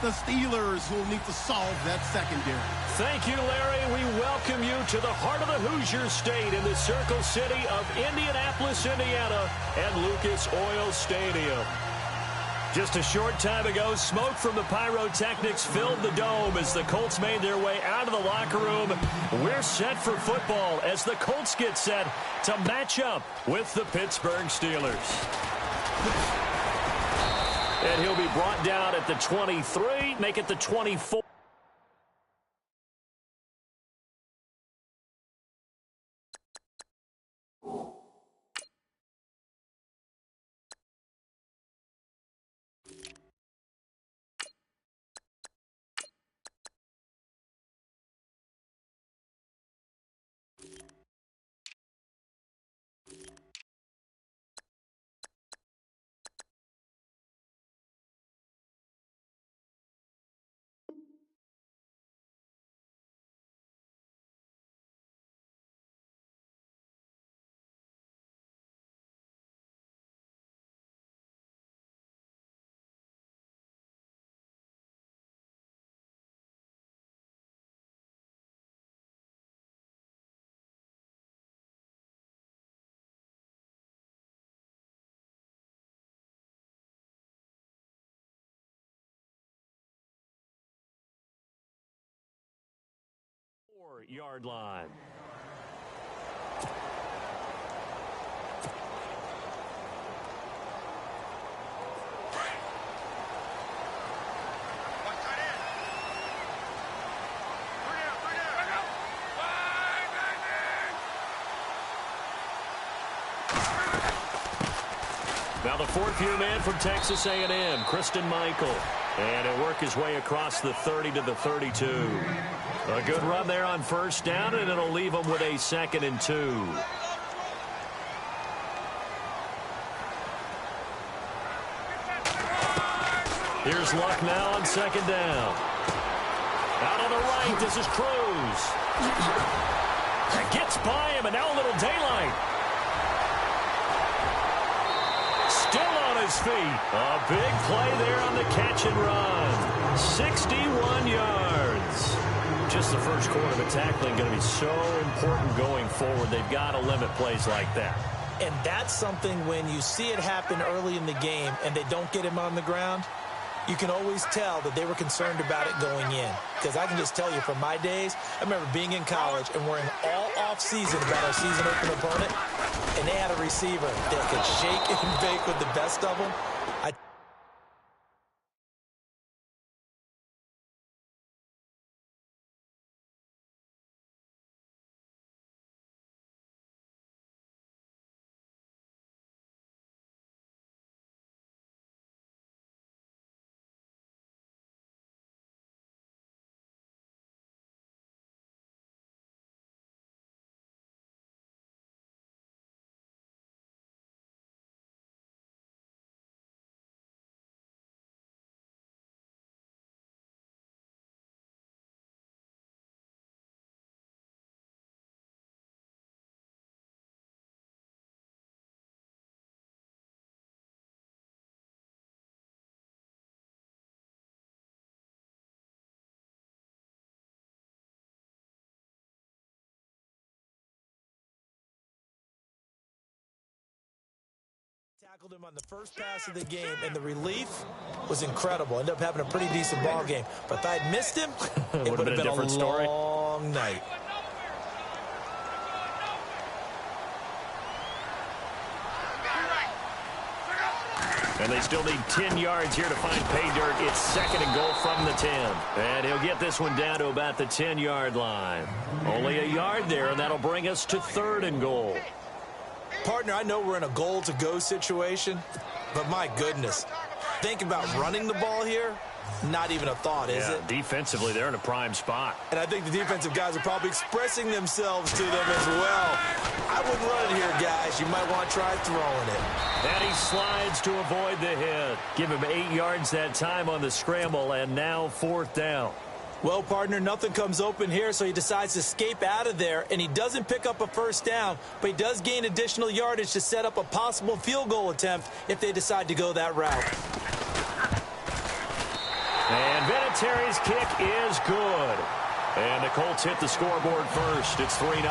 the Steelers who will need to solve that secondary. Thank you, Larry. We welcome you to the heart of the Hoosier State in the Circle City of Indianapolis, Indiana, and Lucas Oil Stadium. Just a short time ago, smoke from the pyrotechnics filled the dome as the Colts made their way out of the locker room. We're set for football as the Colts get set to match up with the Pittsburgh Steelers. And he'll be brought down at the 23, make it the 24. Yard line. Now the fourth-year man from Texas A&M, Kristen Michael. And he'll work his way across the 30 to the 32. A good run there on first down, and it'll leave him with a 2nd and 2. Here's Luck now on 2nd down. Out on the right, this is Cruz. Gets by him, and now a little daylight. Still on his feet. A big play there on the catch and run. 61 yards. Just the first quarter, but tackling going to be so important going forward. They've got to limit plays like that. And that's something when you see it happen early in the game and they don't get him on the ground, you can always tell that they were concerned about it going in. Because I can just tell you from my days, I remember being in college and worrying all off-season about our season opener opponent, and they had a receiver that could shake and bake with the best of them. Tackled him on the first pass of the game, and the relief was incredible. Ended up having a pretty decent ball game. But if I had missed him, it would have been a different story. Long night. And they still need 10 yards here to find pay dirt. It's 2nd and goal from the 10. And he'll get this one down to about the 10-yard line. Only a yard there, and that'll bring us to 3rd and goal. Partner, I know we're in a goal-to-go situation, but my goodness, thinking about running the ball here, not even a thought, is it? Defensively, they're in a prime spot. And I think the defensive guys are probably expressing themselves to them as well. I wouldn't run it here, guys. You might want to try throwing it. And he slides to avoid the hit. Give him 8 yards that time on the scramble, and now 4th down. Well, partner, nothing comes open here, so he decides to escape out of there, and he doesn't pick up a first down, but he does gain additional yardage to set up a possible field goal attempt if they decide to go that route. And Vinatieri's kick is good. And the Colts hit the scoreboard first. It's 3-0.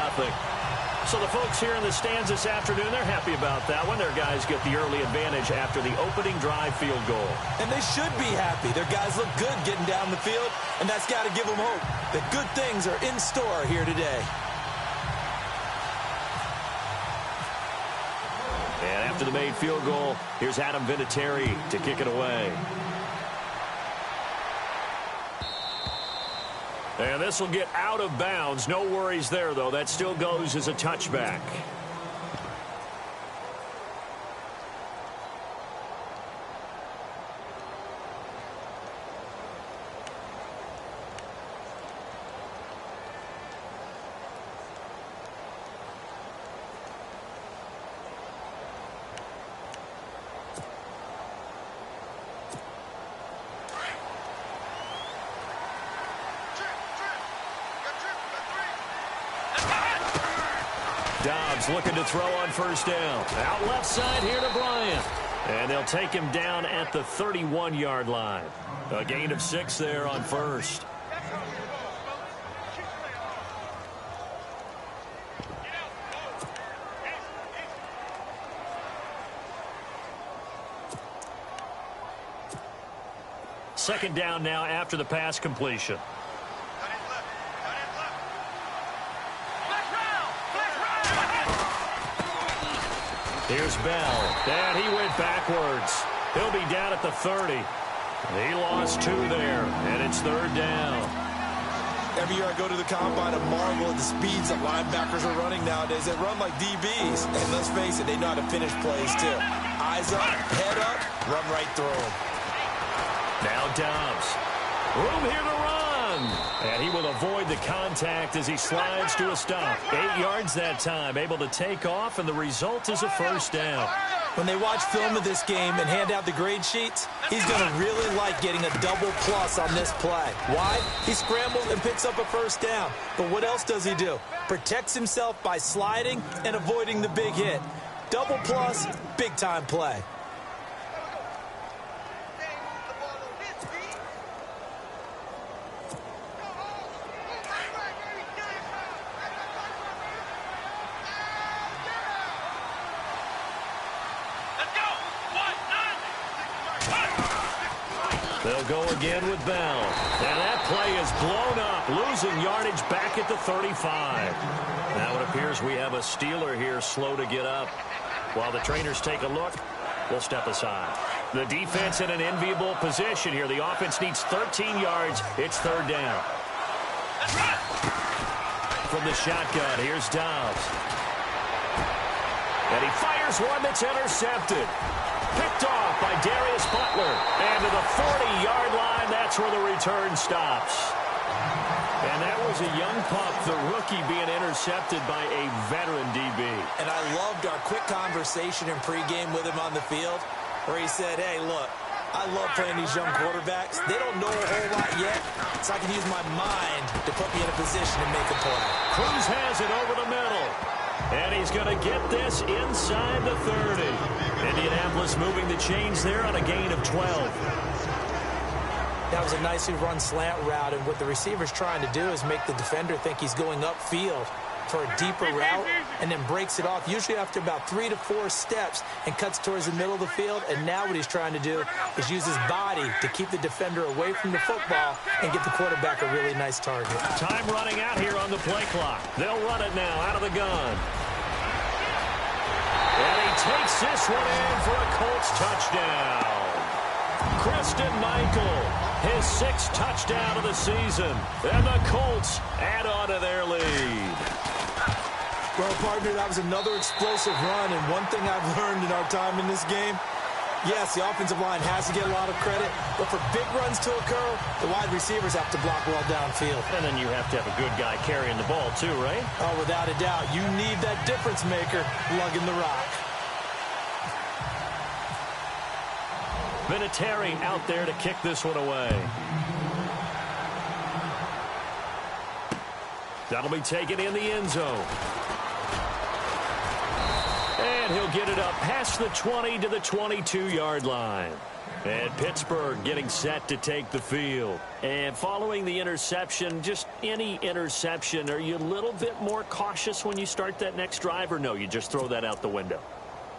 So the folks here in the stands this afternoon, they're happy about that one. Their guys get the early advantage after the opening drive field goal. And they should be happy. Their guys look good getting down the field, and that's got to give them hope that good things are in store here today. And after the made field goal, here's Adam Vinatieri to kick it away. And this will get out of bounds. No worries there, though. That still goes as a touchback. Dobbs looking to throw on first down. Out left side here to Bryant. And they'll take him down at the 31-yard line. A gain of 6 there on first. Second down now after the pass completion. Here's Bell, and he went backwards. He'll be down at the 30. He lost 2 there, and it's third down. Every year I go to the combine and marvel at the speeds that linebackers are running nowadays. They run like DBs, and let's face it, they know how to finish plays too. Eyes up, head up, run right through them. Now Dobbs. Room here to run. And he will avoid the contact as he slides to a stop. 8 yards that time, able to take off, and the result is a first down. When they watch film of this game and hand out the grade sheets, he's going to really like getting a double plus on this play. Why? He scrambles and picks up a first down. But what else does he do? Protects himself by sliding and avoiding the big hit. Double plus, big-time play. They'll go again with Bell. And that play is blown up, losing yardage back at the 35. Now it appears we have a Steeler here slow to get up. While the trainers take a look, we'll step aside. The defense in an enviable position here. The offense needs 13 yards. It's third down. From the shotgun, here's Dobbs. And he fires one that's intercepted. Picked off by Darius Butler. And to the 40-yard line, that's where the return stops. And that was a young pup, the rookie, being intercepted by a veteran DB. And I loved our quick conversation in pregame with him on the field where he said, hey, look, I love playing these young quarterbacks. They don't know a whole lot yet, so I can use my mind to put me in a position to make a play. Cruz has it over the middle. And he's going to get this inside the 30. Indianapolis moving the chains there on a gain of 12. That was a nicely run slant route, and what the receiver's trying to do is make the defender think he's going upfield for a deeper route and then breaks it off, usually after about 3 to 4 steps, and cuts towards the middle of the field. And now what he's trying to do is use his body to keep the defender away from the football and get the quarterback a really nice target. Time running out here on the play clock. They'll run it now out of the gun. And he takes this one in for a Colts touchdown. Christian Michael, his 6th touchdown of the season. And the Colts add on to their lead. Well, partner, that was another explosive run, and one thing I've learned in our time in this game, yes, the offensive line has to get a lot of credit, but for big runs to occur, the wide receivers have to block well downfield. And then you have to have a good guy carrying the ball too, right? Oh, without a doubt. You need that difference maker lugging the rock. Vinatieri out there to kick this one away. That'll be taken in the end zone. And he'll get it up past the 20 to the 22-yard line. And Pittsburgh getting set to take the field. And following the interception, just any interception, are you a little bit more cautious when you start that next drive, or no, you just throw that out the window?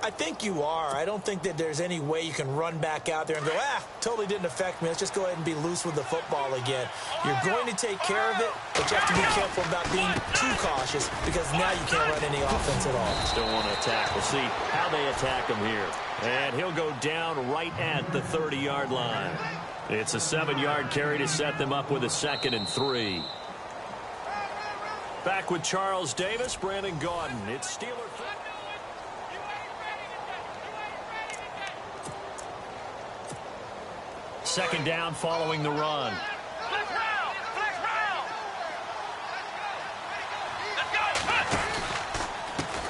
I think you are. I don't think that there's any way you can run back out there and go, totally didn't affect me. Let's just go ahead and be loose with the football again. You're going to take care of it, but you have to be careful about being too cautious because now you can't run any offense at all. Still want to attack. We'll see how they attack him here. And he'll go down right at the 30-yard line. It's a 7-yard carry to set them up with a 2nd and 3. Back with Charles Davis, Brandon Gaudin. It's Steeler. Second down following the run.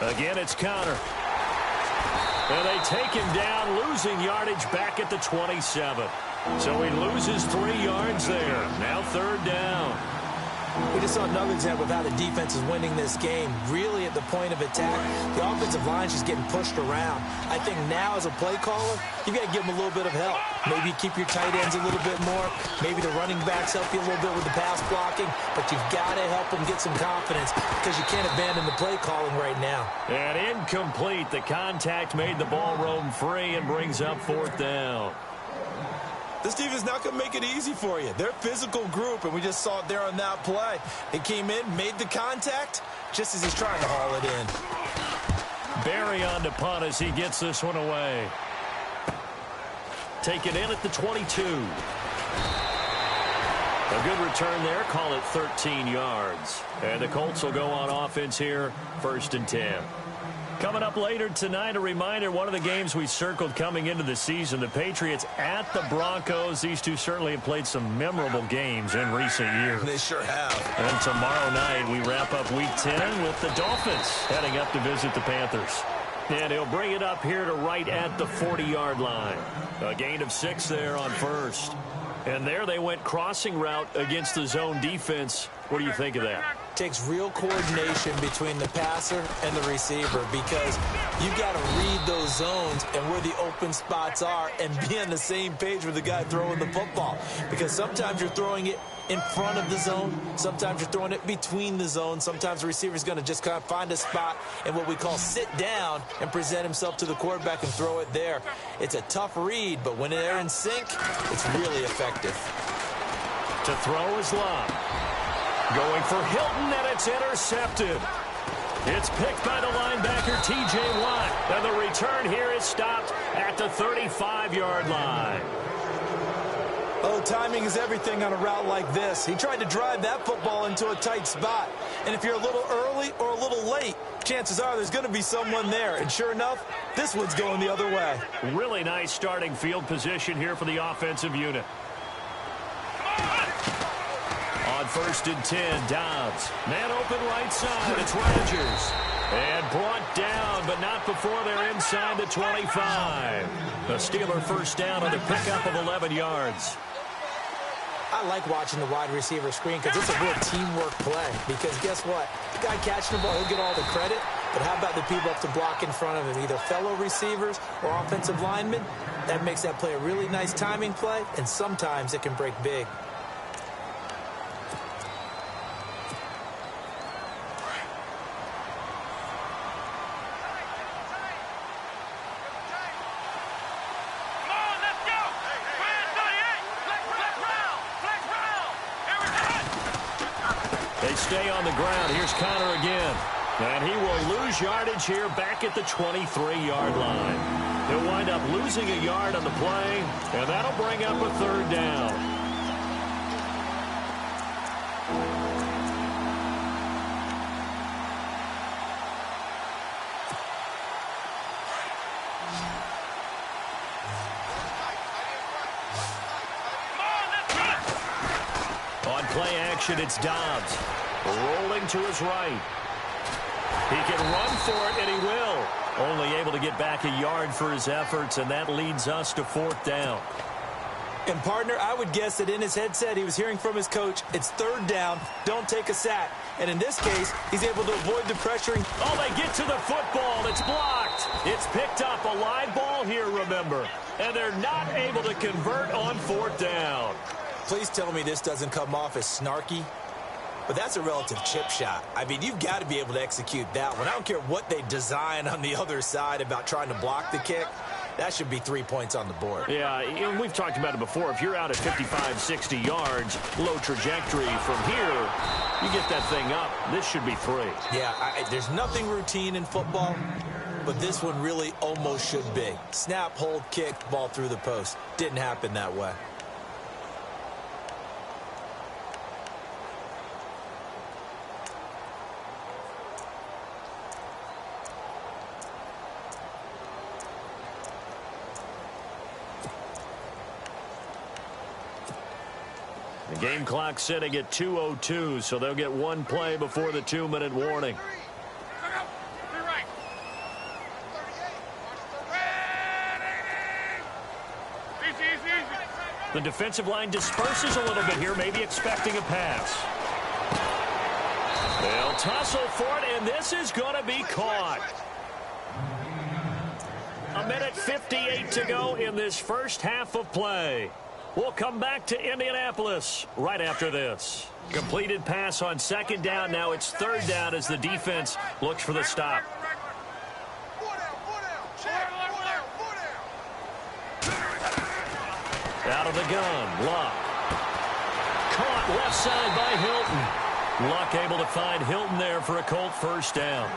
Again, it's Connor. And they take him down, losing yardage back at the 27. So he loses 3 yards there. Now 3rd down. We just saw another example of how the defense is winning this game. Really at the point of attack, the offensive line is just getting pushed around. I think now as a play caller, you've got to give them a little bit of help. Maybe keep your tight ends a little bit more. Maybe the running backs help you a little bit with the pass blocking. But you've got to help them get some confidence because you can't abandon the play calling right now. And incomplete. The contact made the ball roam free and brings up 4th down. This team is not going to make it easy for you. They're a physical group, and we just saw it there on that play. They came in, made the contact, just as he's trying to haul it in. Barry on to punt as he gets this one away. Taken in at the 22. A good return there. Call it 13 yards. And the Colts will go on offense here, 1st and 10. Coming up later tonight, a reminder, one of the games we circled coming into the season, the Patriots at the Broncos. These two certainly have played some memorable games in recent years. They sure have. And tomorrow night, we wrap up Week 10 with the Dolphins heading up to visit the Panthers. And he'll bring it up here to right at the 40-yard line. A gain of 6 there on 1st. And there they went crossing route against the zone defense. What do you think of that? Takes real coordination between the passer and the receiver because you got to read those zones and where the open spots are and be on the same page with the guy throwing the football. Because sometimes you're throwing it in front of the zone. Sometimes you're throwing it between the zones. Sometimes the receiver's going to just kind of find a spot and what we call sit down and present himself to the quarterback and throw it there. It's a tough read, but when they're in sync, it's really effective. To throw is Love. Going for Hilton, and it's intercepted. It's picked by the linebacker, T.J. Watt. And the return here is stopped at the 35-yard line. Oh, timing is everything on a route like this. He tried to drive that football into a tight spot. And if you're a little early or a little late, chances are there's going to be someone there. And sure enough, this one's going the other way. Really nice starting field position here for the offensive unit. On 1st and 10, Dobbs. Man open right side. It's Rodgers. And brought down, but not before they're inside the 25. The Steeler 1st down on the pickup of 11 yards. I like watching the wide receiver screen because it's a real teamwork play. Because guess what? The guy catching the ball, he'll get all the credit. But how about the people up to block in front of him, either fellow receivers or offensive linemen? That makes that play a really nice timing play, and sometimes it can break big. They stay on the ground. Here's Connor again. And he will lose yardage here back at the 23-yard line. He'll wind up losing a yard on the play, and that'll bring up a 3rd down. On play action, it's Dobbs. Rolling to his right. He can run for it, and he will. Only able to get back a yard for his efforts, and that leads us to 4th down. And, partner, I would guess that in his headset he was hearing from his coach, it's third down, don't take a sack. And in this case, he's able to avoid the pressuring. Oh, they get to the football. It's blocked. It's picked up. A live ball here, remember. And they're not able to convert on fourth down. Please tell me this doesn't come off as snarky. But that's a relative chip shot. I mean, you've got to be able to execute that one. I don't care what they design on the other side about trying to block the kick. That should be 3 points on the board. Yeah, and we've talked about it before. If you're out at 55, 60 yards, low trajectory from here, you get that thing up. This should be 3. Yeah, there's nothing routine in football, but this one really almost should be. Snap, hold, kick, ball through the post. Didn't happen that way. The game clock sitting at 2:02, so they'll get one play before the 2-minute warning. The defensive line disperses a little bit here, maybe expecting a pass. They'll tussle for it, and this is going to be caught. 1:58 to go in this first half of play. We'll come back to Indianapolis right after this. Completed pass on second down. Now it's third down as the defense looks for the stop. Out of the gun, Luck. Caught left side by Hilton. Luck able to find Hilton there for a Colt first down.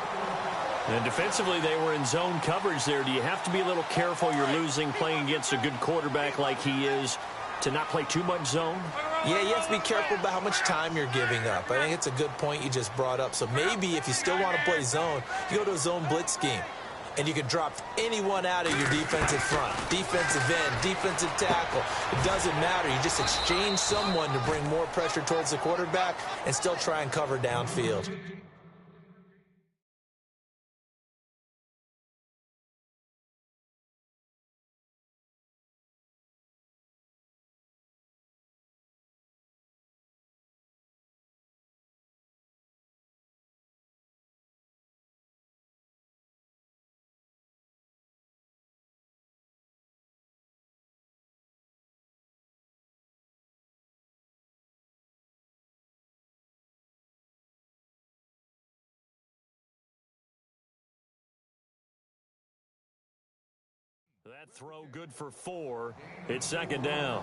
And defensively, they were in zone coverage there. Do you have to be a little careful? You're losing playing against a good quarterback like he is to not play too much zone? Yeah, you have to be careful about how much time you're giving up. I think it's a good point you just brought up. So maybe if you still want to play zone, you go to a zone blitz scheme. And you can drop anyone out of your defensive front, defensive end, defensive tackle. It doesn't matter. You just exchange someone to bring more pressure towards the quarterback and still try and cover downfield. That throw good for 4. It's second down.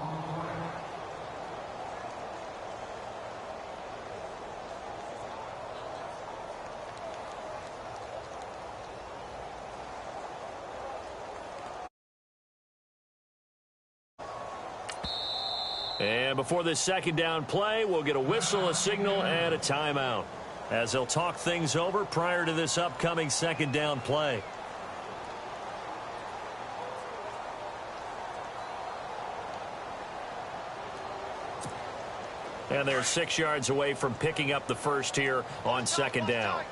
And before this second down play, we'll get a whistle, a signal, and a timeout as they'll talk things over prior to this upcoming second down play. And they're 6 yards away from picking up the first here on second down.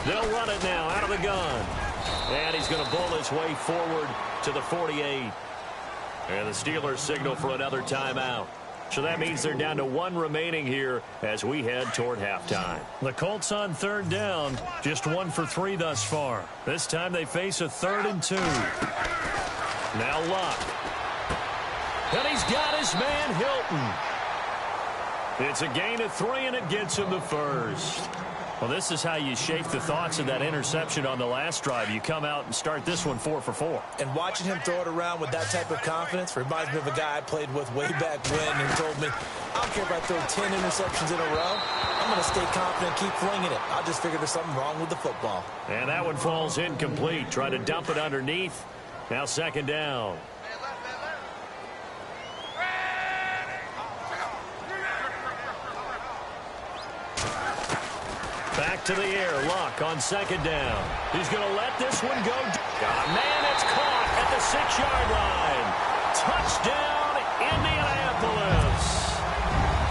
They'll run it now out of the gun. And he's going to bull his way forward to the 48. And the Steelers signal for another timeout. So that means they're down to 1 remaining here as we head toward halftime. The Colts on third down, just 1 for 3 thus far. This time they face a 3rd and 2. Now Luck. And he's got his man Hilton. It's a gain of 3, and it gets him the first. Well, this is how you shape the thoughts of that interception on the last drive. You come out and start this one 4 for 4. And watching him throw it around with that type of confidence reminds me of a guy I played with way back when who told me, I don't care if I throw 10 interceptions in a row. I'm going to stay confident, keep flinging it. I just figured there's something wrong with the football. And that one falls incomplete. Try to dump it underneath. Now second down. Back to the air, Luck on second down. He's going to let this one go. Man, it's caught at the 6-yard line. Touchdown, Indianapolis.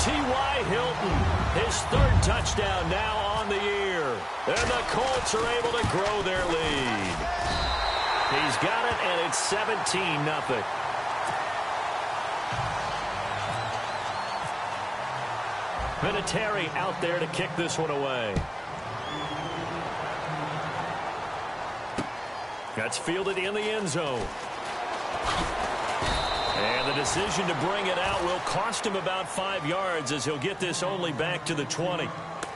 T.Y. Hilton, his third touchdown now on the year. And the Colts are able to grow their lead. He's got it, and it's 17-0. Vinatieri out there to kick this one away. That's fielded in the end zone. And the decision to bring it out will cost him about 5 yards as he'll get this only back to the 20.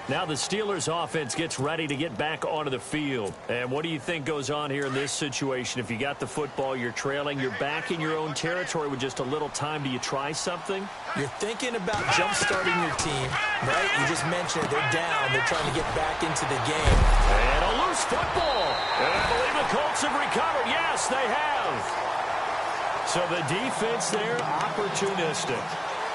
Now the Steelers offense gets ready to get back onto the field. And what do you think goes on here in this situation? If you got the football, you're trailing, you're back in your own territory with just a little time. Do you try something? You're thinking about jump-starting your team, right? You just mentioned it. They're down. They're trying to get back into the game. And a loose football. And I believe the Colts have recovered. Yes, they have. So the defense there, opportunistic.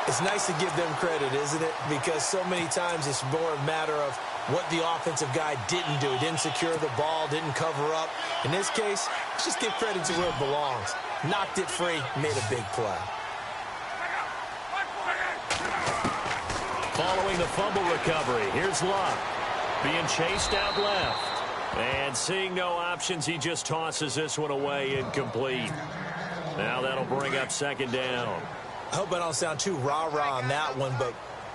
It's nice to give them credit, isn't it? Because so many times it's more a matter of what the offensive guy didn't do. Didn't secure the ball, didn't cover up. In this case, let's just give credit to where it belongs. Knocked it free, made a big play. Following the fumble recovery, here's Luck. Being chased out left. And seeing no options, he just tosses this one away incomplete. Now that'll bring up second down. I hope I don't sound too rah-rah on that one, but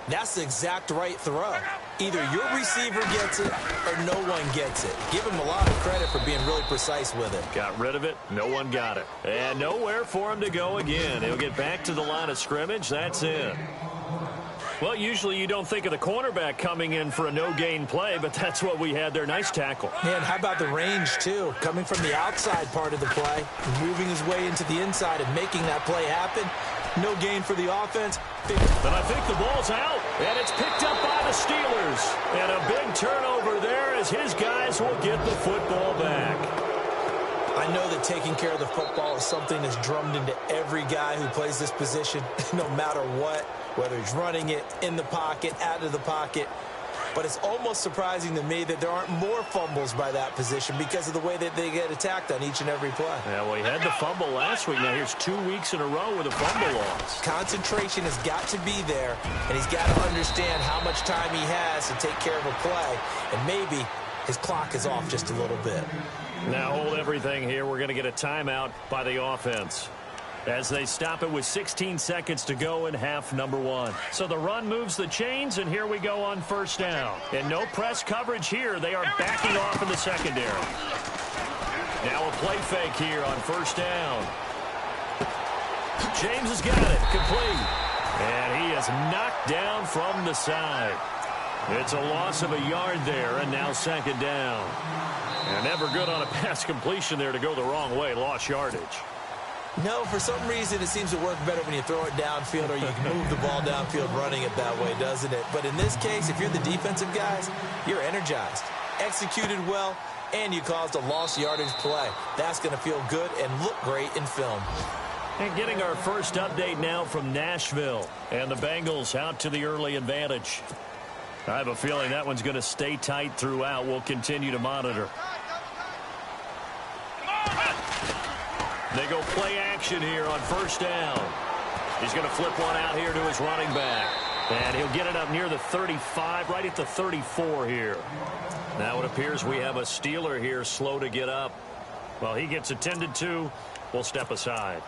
that's the exact right throw. Either your receiver gets it or no one gets it. Give him a lot of credit for being really precise with it. Got rid of it. No one got it. And nowhere for him to go again. He'll get back to the line of scrimmage. That's it. Well, usually you don't think of the cornerback coming in for a no-gain play, but that's what we had there. Nice tackle. Man, how about the range, too? Coming from the outside part of the play, moving his way into the inside and making that play happen. No gain for the offense. But I think the ball's out, and it's picked up by the Steelers. And a big turnover there as his guys will get the football back. I know that taking care of the football is something that's drummed into every guy who plays this position, no matter what, whether he's running it, in the pocket, out of the pocket. But it's almost surprising to me that there aren't more fumbles by that position because of the way that they get attacked on each and every play. Yeah, well, he had the fumble last week. Now here's 2 weeks in a row with a fumble loss. Concentration has got to be there, and he's got to understand how much time he has to take care of a play. And maybe his clock is off just a little bit. Now hold everything here. We're going to get a timeout by the offense as they stop it with 16 seconds to go in half number one. So the run moves the chains, and here we go on first down. And no press coverage here. They are backing off in the secondary. Now a play fake here on first down. James has got it. Complete. And he is knocked down from the side. It's a loss of a yard there, and now second down. And never good on a pass completion there to go the wrong way. Lost yardage. No, for some reason it seems to work better when you throw it downfield or you can move the ball downfield running it that way, doesn't it? But in this case, if you're the defensive guys, you're energized, executed well, and you caused a lost yardage play. That's going to feel good and look great in film. And getting our first update now from Nashville. And the Bengals out to the early advantage. I have a feeling that one's going to stay tight throughout. We'll continue to monitor. They go play action here on first down. He's going to flip one out here to his running back. And he'll get it up near the 35, right at the 34 here. Now it appears we have a Steeler here slow to get up. Well, he gets attended to. We'll step aside.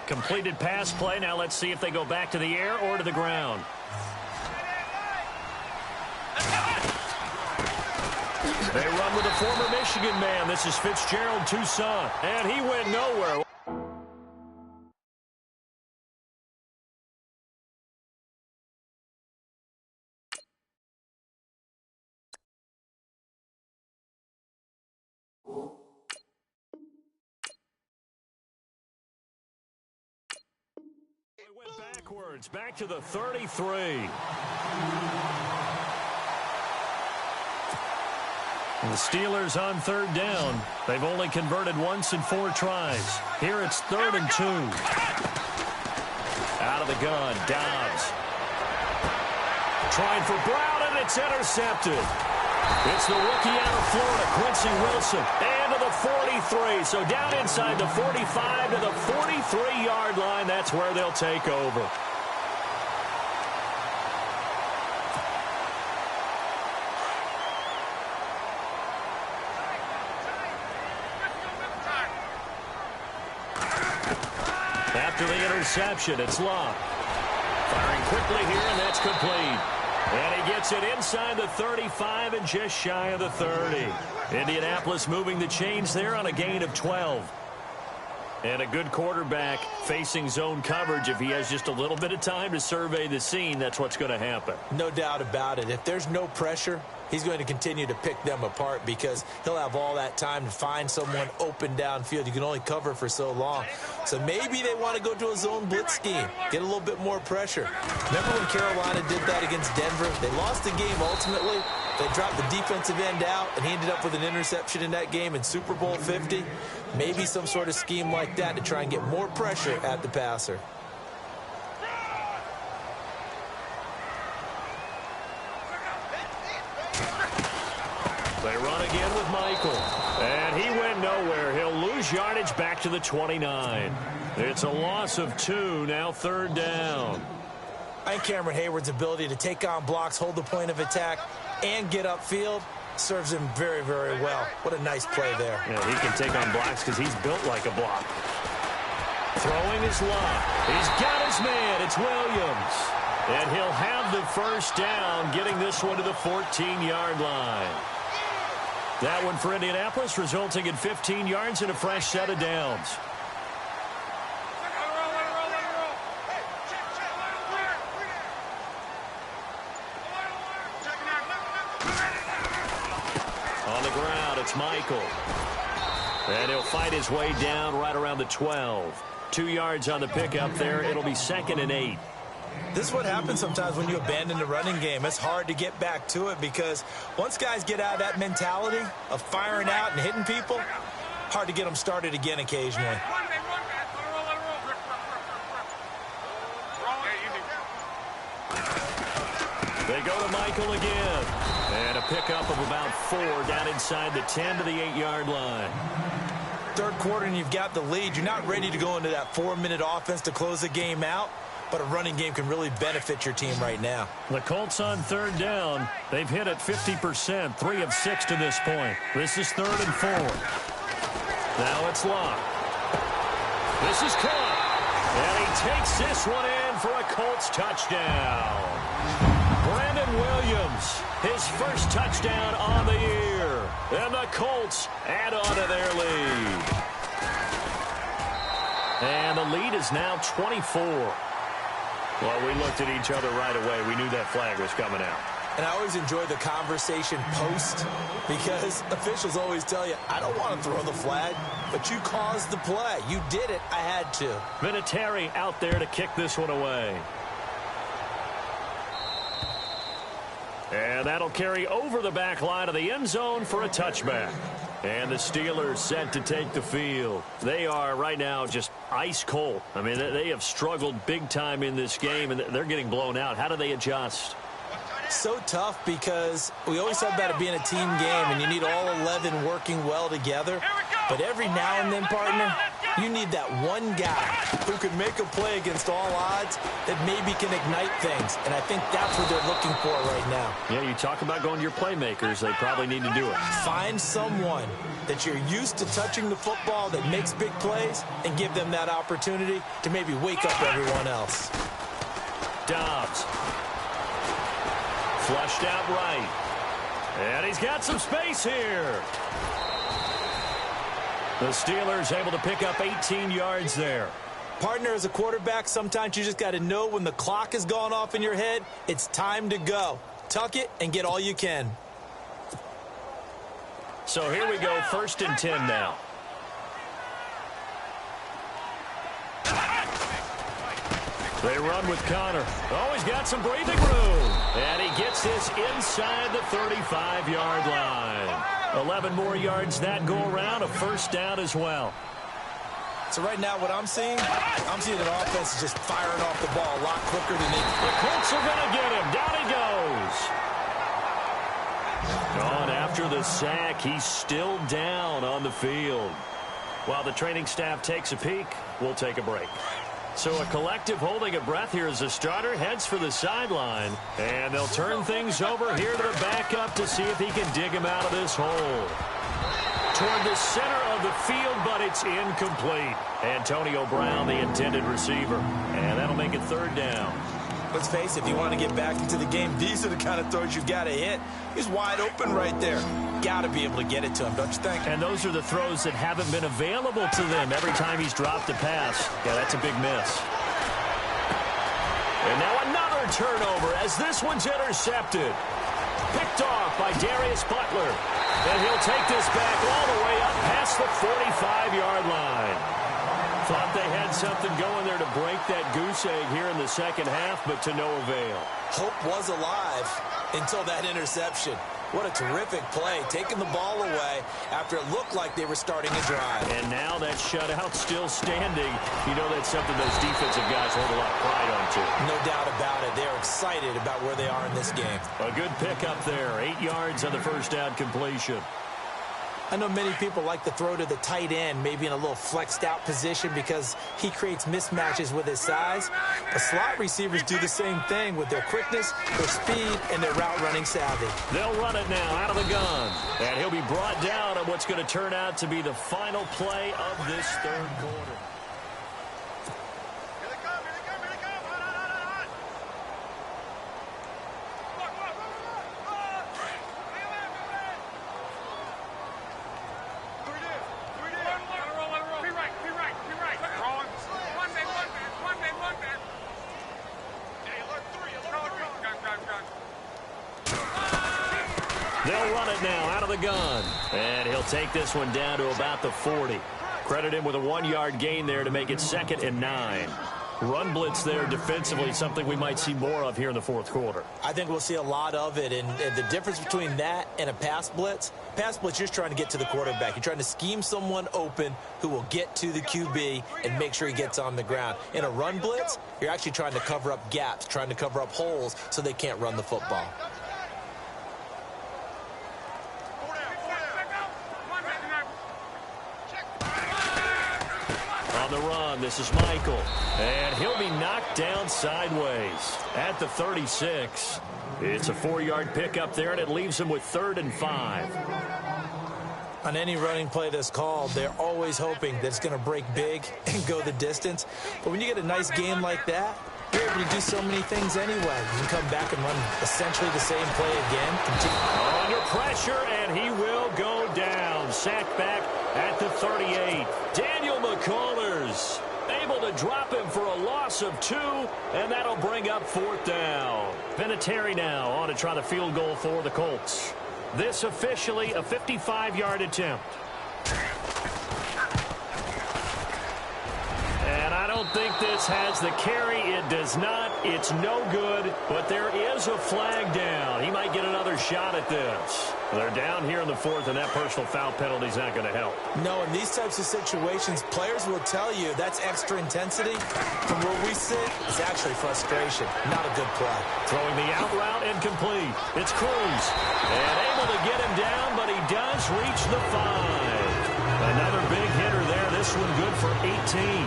Completed pass play. Now let's see if they go back to the air or to the ground. They run with a former Michigan man. This is Fitzgerald Toussaint, and he went nowhere. They went backwards, back to the 33. The Steelers on third down. They've only converted once in 4 tries. Here it's 3rd and 2. Out of the gun, Dobbs. Trying for Brown, and it's intercepted. It's the rookie out of Florida, Quincy Wilson, and to the 43. So down inside the 45 to the 43-yard line. That's where they'll take over. After the interception, it's Locke. Firing quickly here, and that's complete. And he gets it inside the 35 and just shy of the 30. Indianapolis moving the chains there on a gain of 12. And a good quarterback facing zone coverage. If he has just a little bit of time to survey the scene, that's what's going to happen. No doubt about it. If there's no pressure, he's going to continue to pick them apart because he'll have all that time to find someone open downfield. You can only cover for so long. So maybe they want to go to a zone blitz scheme, get a little bit more pressure. Remember when Carolina did that against Denver? They lost the game ultimately. They dropped the defensive end out, and he ended up with an interception in that game in Super Bowl 50. Maybe some sort of scheme like that to try and get more pressure at the passer. They run again with Michael. And he went nowhere. He'll lose yardage back to the 29. It's a loss of 2, now 3rd down. I think Cameron Hayward's ability to take on blocks, hold the point of attack, and get upfield serves him very, very well. What a nice play there. Yeah, he can take on blocks because he's built like a block. Throwing is Locke. He's got his man. It's Williams. And he'll have the first down, getting this one to the 14-yard line. That one for Indianapolis, resulting in 15 yards and a fresh set of downs. On the ground, it's Michael. And he'll fight his way down right around the 12. 2 yards on the pickup there. It'll be 2nd and 8. This is what happens sometimes when you abandon the running game. It's hard to get back to it because once guys get out of that mentality of firing out and hitting people, hard to get them started again occasionally. They go to Michael again. And a pickup of about 4 down inside the 10 to the 8-yard line. 3rd quarter and you've got the lead. You're not ready to go into that 4-minute offense to close the game out. But a running game can really benefit your team right now. The Colts on 3rd down. They've hit it 50%, 3 of 6 to this point. This is 3rd and 4. Now it's Locke. This is caught. And he takes this one in for a Colts touchdown. Brandon Williams, his first touchdown on the year. And the Colts add on to their lead. And the lead is now 24. Well, we looked at each other right away. We knew that flag was coming out. And I always enjoy the conversation post because officials always tell you, I don't want to throw the flag, but you caused the play. You did it. I had to. Vinatieri out there to kick this one away. And that'll carry over the back line of the end zone for a touchback. And the Steelers set to take the field. They are right now just ice cold. I mean, they have struggled big time in this game, and they're getting blown out. How do they adjust? So tough because we always talk about it being a team game, and you need all 11 working well together. But every now and then, partner, you need that one guy who can make a play against all odds that maybe can ignite things. And I think that's what they're looking for right now. Yeah, you talk about going to your playmakers. They probably need to do it. Find someone that you're used to touching the football that makes big plays and give them that opportunity to maybe wake up everyone else. Dobbs. Flushed out right. And he's got some space here. The Steelers able to pick up 18 yards there. Partner, as a quarterback, sometimes you just got to know when the clock has gone off in your head, it's time to go. Tuck it and get all you can. So here we go, 1st and 10 now. They run with Connor. Oh, he's got some breathing room. And he gets this inside the 35-yard line. 11 more yards that go around, a first down as well. So right now what I'm seeing an offense is just firing off the ball a lot quicker than they. The Colts are going to get him. Down he goes. On after the sack, he's still down on the field. While the training staff takes a peek, we'll take a break. So a collective holding of breath here as the starter heads for the sideline. And they'll turn things over here to the backup to see if he can dig him out of this hole. Toward the center of the field, but it's incomplete. Antonio Brown, the intended receiver. And that'll make it third down. Let's face it, if you want to get back into the game, these are the kind of throws you've got to hit. He's wide open right there. Got to be able to get it to him, don't you think? And those are the throws that haven't been available to them every time he's dropped a pass. Yeah, that's a big miss. And now another turnover as this one's intercepted. Picked off by Darius Butler. And he'll take this back all the way up past the 45-yard line. Thought they had something going there to break that goose egg here in the second half, but to no avail. Hope was alive until that interception. What a terrific play, taking the ball away after it looked like they were starting a drive. And now that shutout still standing. You know that's something those defensive guys hold a lot of pride on, too. No doubt about it. They're excited about where they are in this game. A good pickup there. 8 yards on the first down completion. I know many people like to throw to the tight end, maybe in a little flexed out position because he creates mismatches with his size. But slot receivers do the same thing with their quickness, their speed, and their route running savvy. They'll run it now out of the gun. And he'll be brought down on what's going to turn out to be the final play of this third quarter. They'll run it now out of the gun. And he'll take this one down to about the 40. Credit him with a 1-yard gain there to make it 2nd and 9. Run blitz there defensively, something we might see more of here in the fourth quarter. I think we'll see a lot of it. And the difference between that and a pass blitz, you're just trying to get to the quarterback. You're trying to scheme someone open who will get to the QB and make sure he gets on the ground. In a run blitz, you're actually trying to cover up gaps, trying to cover up holes so they can't run the football. On the run, this is Michael. And he'll be knocked down sideways at the 36. It's a 4-yard pickup there, and it leaves him with 3rd and 5. On any running play that's called, they're always hoping that it's going to break big and go the distance. But when you get a nice game like that, you're able to do so many things anyway. You can come back and run essentially the same play again. Under pressure, and he will go down. Sacked back at the 38. Daniel McCullers able to drop him for a loss of 2, and that'll bring up 4th down. Vinatieri now on to try the field goal for the Colts. This officially a 55-yard attempt. And I don't think this has the carry. It does not. It's no good. But there is a flag down. He might get another shot at this. They're down here in the 4th, and that personal foul penalty is not going to help. No, in these types of situations, players will tell you that's extra intensity. From where we sit, it's actually frustration. Not a good play. Throwing the out route incomplete. It's Cruz. And able to get him down, but he does reach the 5. Another big hitter there. This one good for 18.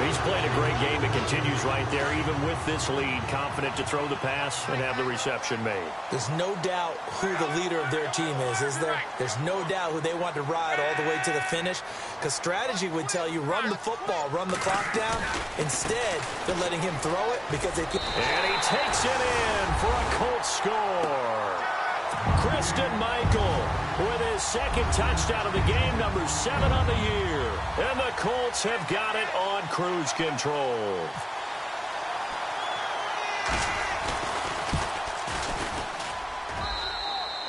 He's played a great game. It continues right there, even with this lead. Confident to throw the pass and have the reception made. There's no doubt who the leader of their team is there? There's no doubt who they want to ride all the way to the finish. Because strategy would tell you, run the football, run the clock down. Instead, they're letting him throw it because they can. And he takes it in for a Colts score. Christian Michael with his 2nd touchdown of the game, number 7 on the year. And the Colts have got it on cruise control.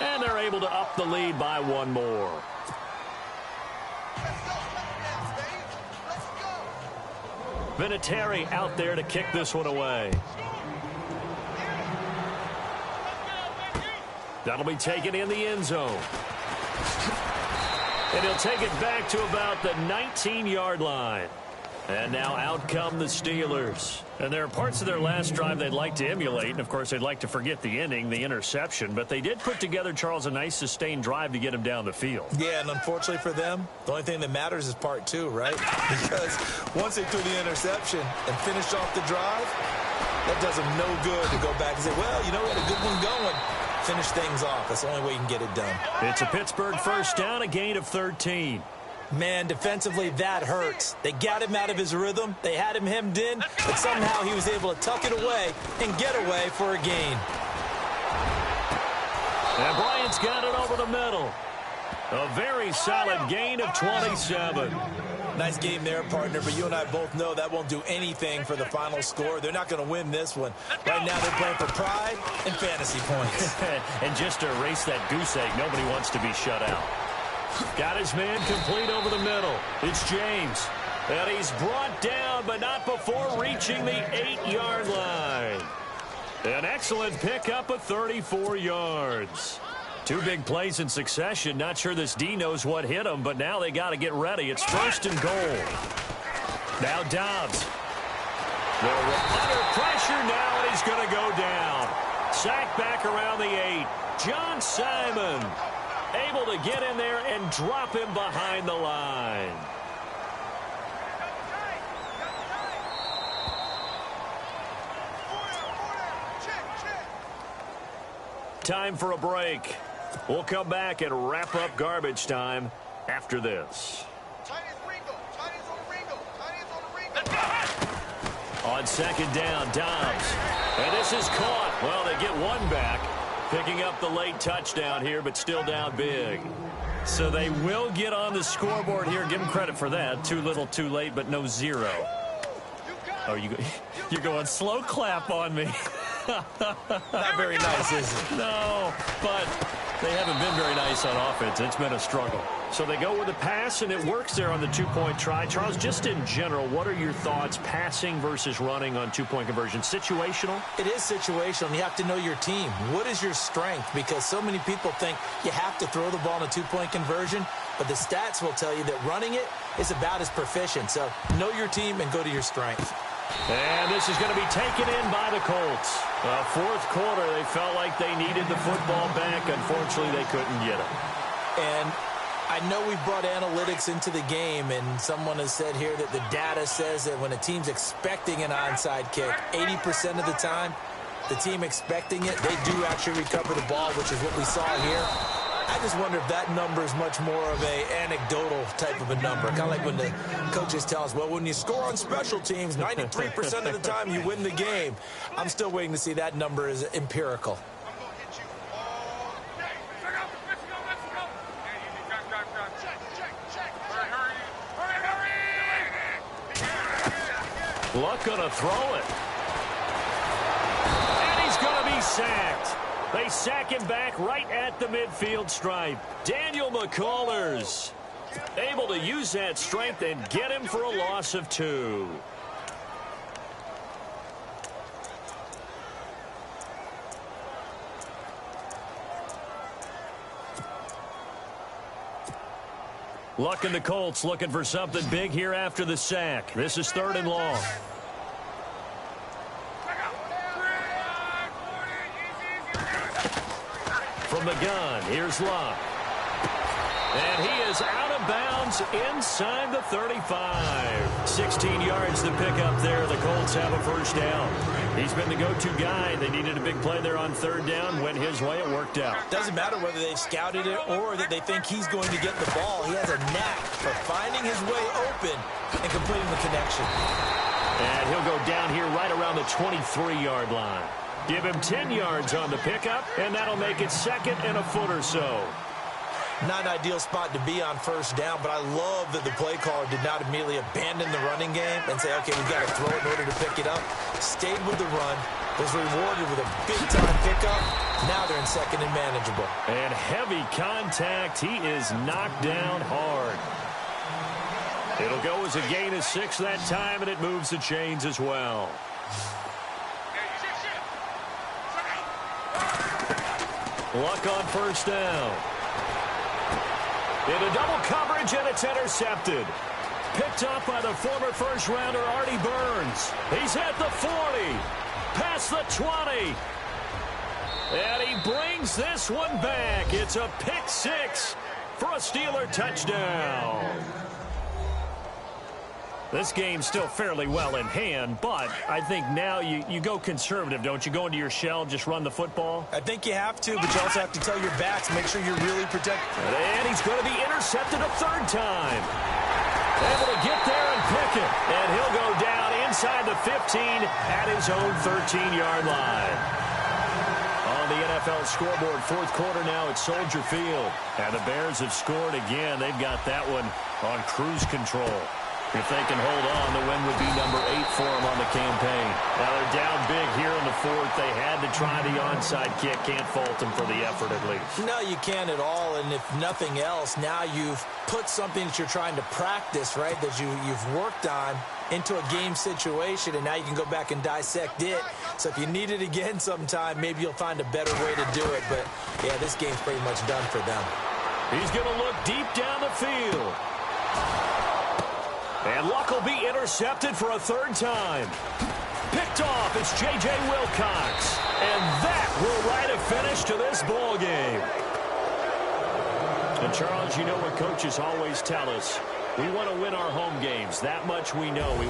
And they're able to up the lead by 1 more. Vinatieri out there to kick this one away. That'll be taken in the end zone. And he'll take it back to about the 19-yard line. And now out come the Steelers. And there are parts of their last drive they'd like to emulate. And, of course, they'd like to forget the inning, the interception. But they did put together, Charles, a nice sustained drive to get him down the field. Yeah, and unfortunately for them, the only thing that matters is part two, right? Because once they threw the interception and finished off the drive, that does them no good to go back and say, well, you know, we had a good one going. Finish things off. That's the only way you can get it done. It's a Pittsburgh first down, a gain of 13. Man, defensively, that hurts. They got him out of his rhythm. They had him hemmed in, but somehow he was able to tuck it away and get away for a gain. And Bryant's got it over the middle. A very solid gain of 27. Nice game there, partner, but you and I both know that won't do anything for the final score. They're not going to win this one. Right now, they're playing for pride and fantasy points. And just to erase that goose egg, nobody wants to be shut out. Got his man complete over the middle. It's James. And he's brought down, but not before reaching the 8-yard line. An excellent pickup of 34 yards. Two big plays in succession. Not sure this D knows what hit him, but now they got to get ready. It's first and goal. Now Dobbs. They're under pressure now, and he's going to go down. Sacked back around the 8. John Simon able to get in there and drop him behind the line. Time for a break. We'll come back and wrap up garbage time after this. On second down, Dobbs. And this is caught. Well, they get one back. Picking up the late touchdown here, but still down big. So they will get on the scoreboard here. Give them credit for that. Too little, too late, but no zero. Oh, you're going slow clap on me. Not very nice, is it? No, but they haven't been very nice on offense. It's been a struggle. So they go with a pass, and it works there on the two-point try. Charles, just in general, what are your thoughts passing versus running on two-point conversion? Situational? It is situational. You have to know your team. What is your strength? Because so many people think you have to throw the ball in a two-point conversion, but the stats will tell you that running it is about as proficient. So know your team and go to your strength. And this is going to be taken in by the Colts. Fourth quarter, they felt like they needed the football back. Unfortunately, they couldn't get it. And I know we brought analytics into the game, and someone has said here that the data says that when a team's expecting an onside kick, 80% of the time, the team expecting it, they do actually recover the ball, which is what we saw here. I just wonder if that number is much more of a anecdotal type of a number. Kind of like when the coaches tell us, well, when you score on special teams, 93% of the time you win the game. I'm still waiting to see that number is empirical. Luck gonna throw it. And he's gonna be sacked. They sack him back right at the midfield stripe. Daniel McCullers able to use that strength and get him for a loss of 2. Luck and the Colts looking for something big here after the sack. This is 3rd and long. From the gun, here's Luck. And he is out of bounds inside the 35. 16 yards to pick up there. The Colts have a first down. He's been the go-to guy. They needed a big play there on 3rd down. Went his way. It worked out. Doesn't matter whether they've scouted it or that they think he's going to get the ball. He has a knack for finding his way open and completing the connection. And he'll go down here right around the 23-yard line. Give him 10 yards on the pickup, and that'll make it 2nd and a foot or so. Not an ideal spot to be on first down, but I love that the play caller did not immediately abandon the running game and say, okay, we've got to throw it in order to pick it up. Stayed with the run, was rewarded with a big-time pickup. Now they're in 2nd and manageable. And heavy contact. He is knocked down hard. It'll go as a gain of 6 that time, and it moves the chains as well. Luck on first down. Into double coverage, and it's intercepted. picked up by the former first-rounder Artie Burns. He's at the 40, past the 20. And he brings this one back. It's a pick six for a Steeler touchdown. This game's still fairly well in hand, but I think now you go conservative, don't you? Go into your shell, just run the football? I think you have to, but you also have to tell your backs, make sure you're really protected. And he's going to be intercepted a third time. Able to get there and pick it. And he'll go down inside the 15 at his own 13-yard line. On the NFL scoreboard, fourth quarter now at Soldier Field. And the Bears have scored again. They've got that one on cruise control. If they can hold on, the win would be number 8 for them on the campaign. Now they're down big here in the fourth. They had to try the onside kick. Can't fault them for the effort at least. No, you can't at all. And if nothing else, now you've put something that you're trying to practice, right, that you've worked on into a game situation, and now you can go back and dissect it. So if you need it again sometime, maybe you'll find a better way to do it. But, yeah, this game's pretty much done for them. He's going to look deep down the field. And Luck will be intercepted for a third time. Picked off, it's J.J. Wilcox. And that will write a finish to this ball game. And, Charles, you know what coaches always tell us. We want to win our home games. That much we know.